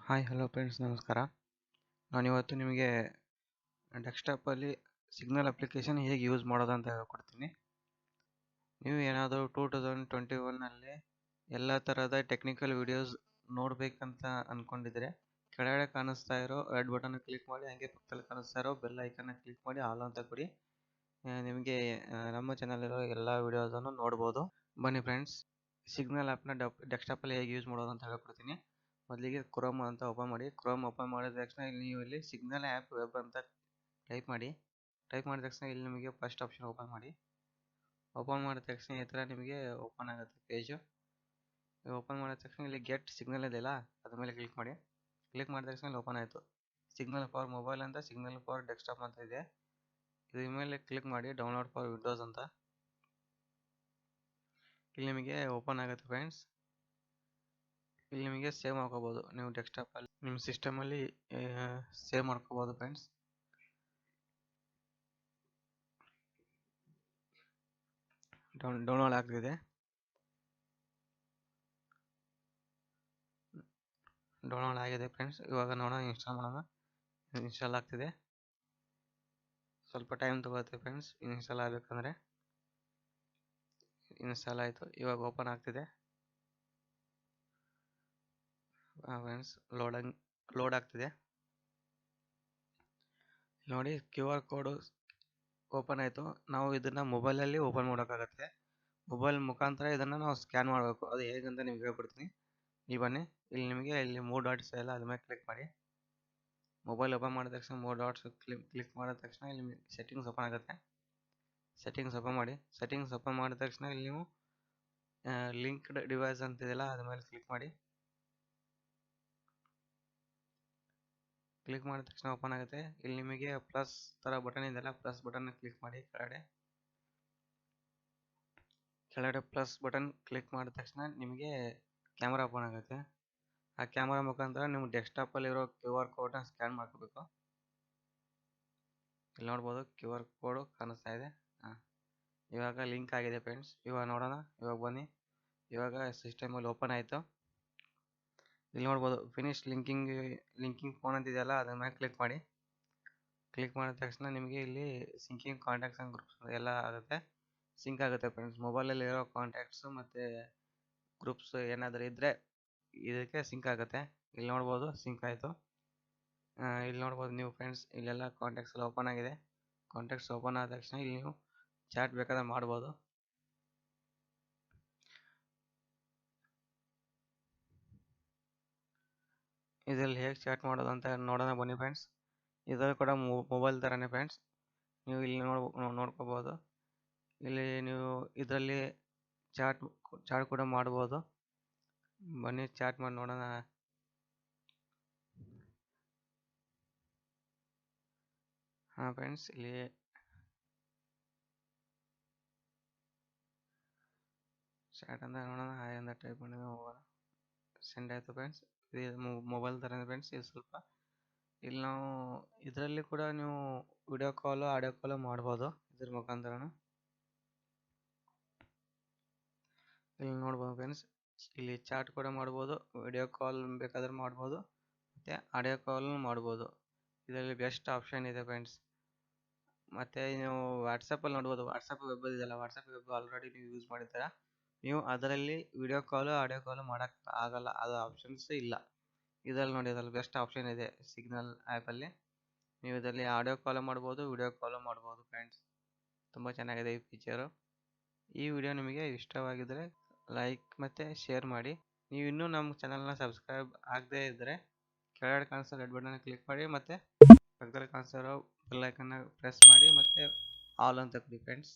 Hi hello friends, ನಮಸ್ಕಾರ. ನಾನಿವತ್ತು ನಿಮಗೆ ಡೆಸ್ಕ್ಟಾಪಲ್ಲಿ ಸಿಗ್ನಲ್ ಅಪ್ಲಿಕೇಶನ್ ಹೇಗೆ ಯೂಸ್ ಮಾಡೋದು ಅಂತ ಹೇಳ್ಕೊಡ್ತೀನಿ. ನೀವು ಏನಾದರೂ 2021ನಲ್ಲಿ ಎಲ್ಲ ಥರದ ಟೆಕ್ನಿಕಲ್ ವಿಡಿಯೋಸ್ ನೋಡಬೇಕಂತ ಅಂದ್ಕೊಂಡಿದ್ರೆ ಕೆಳಗಡೆ ಕಾಣಿಸ್ತಾ ಇರೋ ರೆಡ್ ಬಟನ್ ಕ್ಲಿಕ್ ಮಾಡಿ, ಹಾಗೆ ಪಕ್ಕದಲ್ಲಿ ಕಾಣಿಸ್ತಾ ಇರೋ ಬೆಲ್ ಐಕನ್ನ ಕ್ಲಿಕ್ ಮಾಡಿ ಆಲ್ ಅಂತ ಕೊಡಿ. ನಿಮಗೆ ನಮ್ಮ ಚಾನಲಿರೋ ಎಲ್ಲ ವಿಡಿಯೋಸನ್ನು ನೋಡ್ಬೋದು. ಬನ್ನಿ ಫ್ರೆಂಡ್ಸ್, ಸಿಗ್ನಲ್ ಆ್ಯಪ್ನ ಡೆಸ್ಕ್ಟಾಪಲ್ಲಿ ಹೇಗೆ ಯೂಸ್ ಮಾಡೋದು ಅಂತ ಹೇಳ್ಕೊಡ್ತೀನಿ. ಮೊದಲಿಗೆ ಕ್ರೋಮ್ ಅಂತ ಓಪನ್ ಮಾಡಿ. ಕ್ರೋಮ್ ಓಪನ್ ಮಾಡಿದ ತಕ್ಷಣ ನೀವು ಇಲ್ಲಿ ಸಿಗ್ನಲ್ ಆ್ಯಪ್ ವೆಬ್ ಅಂತ ಟೈಪ್ ಮಾಡಿದ ತಕ್ಷಣ ಇಲ್ಲಿ ನಿಮಗೆ ಫಸ್ಟ್ ಆಪ್ಷನ್ ಓಪನ್ ಮಾಡಿ. ಓಪನ್ ಮಾಡಿದ ತಕ್ಷಣ ಈ ಥರ ನಿಮಗೆ ಓಪನ್ ಆಗುತ್ತೆ ಪೇಜು. ಓಪನ್ ಮಾಡಿದ ತಕ್ಷಣ ಇಲ್ಲಿ ಗೆಟ್ ಸಿಗ್ನಲ್ ಇದೆಯಲ್ಲ, ಅದ್ರ ಮೇಲೆ ಕ್ಲಿಕ್ ಮಾಡಿ. ಕ್ಲಿಕ್ ಮಾಡಿದ ತಕ್ಷಣ ಇಲ್ಲಿ ಓಪನ್ ಆಯಿತು. ಸಿಗ್ನಲ್ ಫಾರ್ ಮೊಬೈಲ್ ಅಂತ, ಸಿಗ್ನಲ್ ಫಾರ್ ಡೆಸ್ಕ್ಟಾಪ್ ಅಂತ ಇದೆ. ಇದ್ರ ಮೇಲೆ ಕ್ಲಿಕ್ ಮಾಡಿ ಡೌನ್ಲೋಡ್ ಫಾರ್ ವಿಂಡೋಸ್ ಅಂತ. ಇಲ್ಲಿ ನಿಮಗೆ ಓಪನ್ ಆಗುತ್ತೆ ಫ್ರೆಂಡ್ಸ್. ಇಲ್ಲಿ ನಿಮಗೆ ಸೇವ್ ಮಾಡ್ಕೋಬೋದು. ನೀವು ಡೆಸ್ಕ್ಟಾಪಲ್ಲಿ ನಿಮ್ಮ ಸಿಸ್ಟಮಲ್ಲಿ ಸೇವ್ ಮಾಡ್ಕೋಬೋದು ಫ್ರೆಂಡ್ಸ್. ಡೌನ್ಲೋಡ್ ಆಗ್ತಿದೆ. ಡೌನ್ಲೋಡ್ ಆಗಿದೆ ಫ್ರೆಂಡ್ಸ್. ಇವಾಗ ನೋಡೋಣ, ಇನ್ಸ್ಟಾಲ್ ಮಾಡೋಣ. ಇನ್ಸ್ಟಾಲ್ ಆಗ್ತಿದೆ. ಸ್ವಲ್ಪ ಟೈಮ್ ತಗೊಳುತ್ತೆ ಫ್ರೆಂಡ್ಸ್ ಇನ್ಸ್ಟಾಲ್ ಆಗಬೇಕಂದ್ರೆ. ಇನ್ಸ್ಟಾಲ್ ಆಯಿತು. ಇವಾಗ ಓಪನ್ ಆಗ್ತಿದೆ ಫ್ರೆಂಡ್ಸ್. ಲೋಡ್ ಆಗ್ತಿದೆ ನೋಡಿ. QR ಕೋಡು ಓಪನ್ ಆಯಿತು. ನಾವು ಇದನ್ನು ಮೊಬೈಲಲ್ಲಿ ಓಪನ್ ಮಾಡೋಕ್ಕಾಗತ್ತೆ. ಮೊಬೈಲ್ ಮುಖಾಂತರ ಇದನ್ನು ನಾವು ಸ್ಕ್ಯಾನ್ ಮಾಡಬೇಕು. ಅದು ಹೇಗಂತ ನಿಮ್ಗೆ ಹೇಳ್ಕೊಡ್ತೀನಿ. ನೀವು ಬನ್ನಿ. ಇಲ್ಲಿ ನಿಮಗೆ ಇಲ್ಲಿ 3 ಡಾಟ್ಸ್ ಎಲ್ಲ ಅದ್ರ ಮೇಲೆ ಕ್ಲಿಕ್ ಮಾಡಿ. ಮೊಬೈಲ್ ಓಪನ್ ಮಾಡಿದ ತಕ್ಷಣ 3 ಡಾಟ್ಸ್ ಕ್ಲಿಕ್ ಮಾಡಿದ ತಕ್ಷಣ ಇಲ್ಲಿ ಸೆಟ್ಟಿಂಗ್ಸ್ ಓಪನ್ ಆಗುತ್ತೆ. ಸೆಟ್ಟಿಂಗ್ಸ್ ಓಪನ್ ಮಾಡಿ. ಸೆಟ್ಟಿಂಗ್ಸ್ ಓಪನ್ ಮಾಡಿದ ತಕ್ಷಣ ಇಲ್ಲಿ ನೀವು ಲಿಂಕ್ಡ್ ಡಿವೈಸ್ ಅಂತಿದೆಯಲ್ಲ, ಅದ್ರ ಮೇಲೆ ಕ್ಲಿಕ್ ಮಾಡಿ. ಕ್ಲಿಕ್ ಮಾಡಿದ ತಕ್ಷಣ ಓಪನ್ ಆಗುತ್ತೆ. ಇಲ್ಲಿ ನಿಮಗೆ ಪ್ಲಸ್ ಥರ ಬಟನ್ ಇದೆಯಲ್ಲ, ಪ್ಲಸ್ ಬಟನ್ ಕ್ಲಿಕ್ ಮಾಡಿ. ಕೆಳಗಡೆ ಪ್ಲಸ್ ಬಟನ್ ಕ್ಲಿಕ್ ಮಾಡಿದ ತಕ್ಷಣ ನಿಮಗೆ ಕ್ಯಾಮ್ರಾ ಓಪನ್ ಆಗುತ್ತೆ. ಆ ಕ್ಯಾಮ್ರಾ ಮುಖಾಂತರ ನಿಮ್ಮ ಡೆಸ್ಕ್ಟಾಪಲ್ಲಿರೋ QR ಕೋಡ್ನ ಸ್ಕ್ಯಾನ್ ಮಾಡ್ಕೋಬೇಕು. ಇಲ್ಲಿ ನೋಡ್ಬೋದು QR ಕೋಡು ಕಾಣಿಸ್ತಾ ಇದೆ. ಇವಾಗ ಲಿಂಕ್ ಆಗಿದೆ ಫ್ರೆಂಡ್ಸ್. ಇವಾಗ ನೋಡೋಣ. ಇವಾಗ ಬನ್ನಿ. ಇವಾಗ ಸಿಸ್ಟಮಲ್ಲಿ ಓಪನ್ ಆಯಿತು. ಇಲ್ಲಿ ನೋಡ್ಬೋದು ಫಿನಿಶ್ ಲಿಂಕಿಂಗ್ ಫೋನ್ ಅಂತಿದೆಯಲ್ಲ, ಅದ್ರ ಮೇಲೆ ಕ್ಲಿಕ್ ಮಾಡಿ. ಕ್ಲಿಕ್ ಮಾಡಿದ ತಕ್ಷಣ ನಿಮಗೆ ಇಲ್ಲಿ ಸಿಂಕಿಂಗ್ ಕಾಂಟ್ಯಾಕ್ಟ್ಸ್ ಆ್ಯಂಡ್ ಗ್ರೂಪ್ಸ್ ಎಲ್ಲ ಆಗುತ್ತೆ. ಸಿಂಕ್ ಆಗುತ್ತೆ ಫ್ರೆಂಡ್ಸ್. ಮೊಬೈಲಲ್ಲಿರೋ ಕಾಂಟ್ಯಾಕ್ಟ್ಸು ಮತ್ತು ಗ್ರೂಪ್ಸ್ ಏನಾದರೂ ಇದ್ದರೆ ಇದಕ್ಕೆ ಸಿಂಕ್ ಆಗುತ್ತೆ. ಇಲ್ಲಿ ನೋಡ್ಬೋದು ಸಿಂಕ್ ಆಯಿತು. ಇಲ್ಲಿ ನೋಡ್ಬೋದು ನೀವು ಫ್ರೆಂಡ್ಸ್, ಇಲ್ಲೆಲ್ಲ ಕಾಂಟ್ಯಾಕ್ಟ್ಸ್ ಎಲ್ಲ ಓಪನ್ ಆಗಿದೆ. ಕಾಂಟ್ಯಾಕ್ಟ್ಸ್ ಓಪನ್ ಆದ ತಕ್ಷಣ ಇಲ್ಲಿ ನೀವು ಚಾಟ್ ಬೇಕಾದ್ರೆ ಮಾಡ್ಬೋದು. ಇದರಲ್ಲಿ ಹೇಗೆ ಚಾಟ್ ಮಾಡೋದು ಅಂತ ನೋಡೋಣ ಬನ್ನಿ ಫ್ರೆಂಡ್ಸ್. ಇದರಲ್ಲಿ ಕೂಡ ಮೊಬೈಲ್ ಥರನೇ ಫ್ರೆಂಡ್ಸ್. ನೀವು ಇಲ್ಲಿ ನೋಡ್ಕೋಬೋದು. ಇಲ್ಲಿ ನೀವು ಇದರಲ್ಲಿ ಚಾಟ್ ಕೂಡ ಮಾಡ್ಬೋದು. ಬನ್ನಿ ಚಾಟ್ ಮಾಡಿ ನೋಡೋಣ. ಫ್ರೆಂಡ್ಸ್, ಇಲ್ಲಿ ಚಾಟ್ ಅಂತ ನೋಡೋಣ. ಹಾಯ್ ಅಂತ ಟೈಪ್ ಮಾಡಿದ್ರೆ ಹೋಗೋಣ. ಸೆಂಡ್ ಆಯಿತು ಫ್ರೆಂಡ್ಸ್. ಇದು ಮೊಬೈಲ್ ಥರನೇ ಫ್ರೆಂಡ್ಸ್. ಇದು ಸ್ವಲ್ಪ ಇಲ್ಲಿ ನಾವು ಇದರಲ್ಲಿ ಕೂಡ ನೀವು ವಿಡಿಯೋ ಕಾಲು ಆಡಿಯೋ ಕಾಲು ಮಾಡ್ಬೋದು ಇದ್ರ ಮುಖಾಂತರನು. ಇಲ್ಲಿ ನೋಡ್ಬೋದು ಫ್ರೆಂಡ್ಸ್, ಇಲ್ಲಿ ಚಾಟ್ ಕೂಡ ಮಾಡ್ಬೋದು, ವಿಡಿಯೋ ಕಾಲ್ ಬೇಕಾದ್ರೆ ಮಾಡ್ಬೋದು, ಮತ್ತು ಆಡಿಯೋ ಕಾಲ್ ಮಾಡ್ಬೋದು. ಇದರಲ್ಲಿ ಬೆಸ್ಟ್ ಆಪ್ಷನ್ ಇದೆ ಫ್ರೆಂಡ್ಸ್. ಮತ್ತು ನೀವು ವಾಟ್ಸಪ್ಪಲ್ಲಿ ನೋಡ್ಬೋದು. ವಾಟ್ಸಪ್ ವೆಬ್ ಇದೆಯಲ್ಲ, ವಾಟ್ಸಪ್ ವೆಬ್ ಆಲ್ರೆಡಿ ನೀವು ಯೂಸ್ ಮಾಡಿರ್ತೀರ. ನೀವು ಅದರಲ್ಲಿ ವಿಡಿಯೋ ಕಾಲು ಆಡಿಯೋ ಕಾಲು ಮಾಡೋಕ್ಕೆ ಆಗಲ್ಲ, ಅದು ಆಪ್ಷನ್ಸ್ ಇಲ್ಲ. ಇದರಲ್ಲಿ ನೋಡಿ, ಇದರಲ್ಲಿ ಬೆಸ್ಟ್ ಆಪ್ಷನ್ ಇದೆ ಸಿಗ್ನಲ್ ಆ್ಯಪಲ್ಲಿ. ನೀವು ಇದರಲ್ಲಿ ಆಡಿಯೋ ಕಾಲು ಮಾಡ್ಬೋದು, ವಿಡಿಯೋ ಕಾಲು ಮಾಡ್ಬೋದು ಫ್ರೆಂಡ್ಸ್. ತುಂಬ ಚೆನ್ನಾಗಿದೆ ಈ ಫೀಚರು. ಈ ವಿಡಿಯೋ ನಿಮಗೆ ಇಷ್ಟವಾಗಿದ್ದರೆ ಲೈಕ್ ಮತ್ತು ಶೇರ್ ಮಾಡಿ. ನೀವು ಇನ್ನೂ ನಮ್ಮ ಚಾನಲ್ನ ಸಬ್ಸ್ಕ್ರೈಬ್ ಆಗದೇ ಇದ್ದರೆ ಕೆಳಗಡೆ ಕಾಣಿಸೋ ರೆಡ್ ಬಟನ್ನ ಕ್ಲಿಕ್ ಮಾಡಿ, ಮತ್ತು ಪಕ್ಕದಲ್ಲಿ ಕಾಣಿಸ್ತಿರೋ ಬೆಲ್ ಐಕನ್ನ ಪ್ರೆಸ್ ಮಾಡಿ, ಮತ್ತು ಆಲ್ ಅಂತ ಕೊಡಿ ಫ್ರೆಂಡ್ಸ್.